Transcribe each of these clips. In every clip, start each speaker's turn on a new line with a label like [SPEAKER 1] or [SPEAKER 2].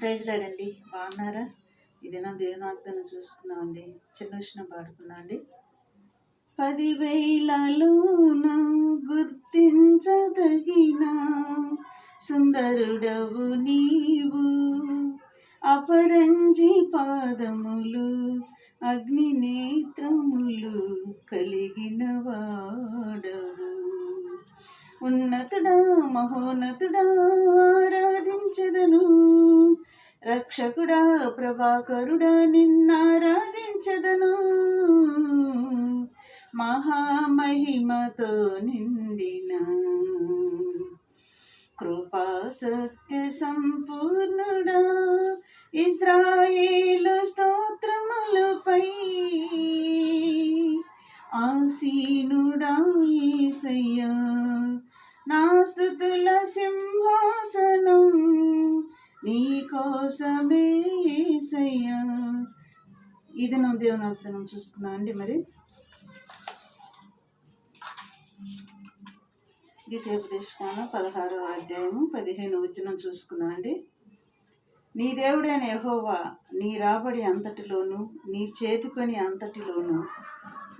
[SPEAKER 1] Praise రాడండి. బాగున్నారా? ఇది నా దేవుని వాగ్దానం చూసుకున్నామండి. చిన్న విషయం పాడుకున్నా అండి. 10,000లోన గుర్తించదగిన సుందరుడవు నీవు, అపరంజి పాదములు అగ్ని నేత్రములు కలిగిన వాడవు. ఉన్నతుడా మహోన్నతుడా ఆరాధించెదను, రక్షకుడా ప్రభాకరుడా నిన్నారాధించెదను. మహామహిమతో నిండిన కృపా సత్య సంపూర్ణుడా, ఇశ్రాయేలు స్తోత్రములపై ఆసీనుడా యేసయ్యా, నా స్తుతుల సింహాసనం నీకోసమే యేసయ్యా. ఇది నా దేవుని వాగ్దానం చూసుకున్నాం అండి. మరి ద్వితీయోపదేశకాండం 16వ అధ్యాయము 15వ వచనం చూసుకున్నాం అండి. నీ దేవుడైన యెహోవా నీ రాబడి అంతటిలోను నీ చేతి పని అంతటిలోను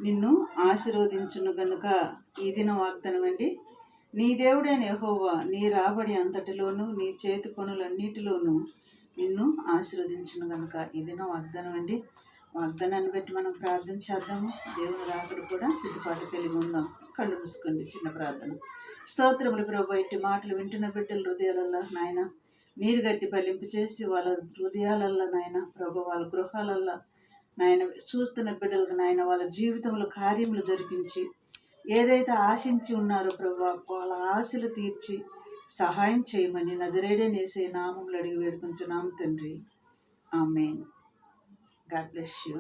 [SPEAKER 1] నిన్ను ఆశీర్వదించును గనుక. ఈ దిన వాగ్దానం అండి. నీ దేవుడైన యెహోవా నీ రాబడి అంతటిలోను నీ చేతి పనులన్నిటిలోనూ నిన్ను ఆశీర్వదించును గనుక. ఈ దిన వాగ్దానం అండి. వాగ్దానాన్ని బట్టి మనం ప్రార్థన చేద్దాము. దేవుని రాకడ కూడా సిద్ధపాటు కలిగి ఉందాం. కళ్ళు మూసుకోండి. చిన్న ప్రార్థన. స్తోత్రములు ప్రభు, ఇట్టి మాటలు వింటున్న బిడ్డల హృదయాలల్లో నాయన నీరు గట్టి ఫలింపు చేసి వాళ్ళ హృదయాలల్లో నాయన ప్రభు, వాళ్ళ గృహాలల్లో నాయన చూస్తున్న బిడ్డలకు నాయన వాళ్ళ జీవితంలో కార్యములు జరిపించి ఏదైతే ఆశించి ఉన్నారో ప్రభు వాళ్ళ ఆశలు తీర్చి సహాయం చేయమని నజరేయుడైన యేసయ్య నామములో అడిగి వేడుకొంచున్నాము తండ్రి. ఆమేన్. God bless you.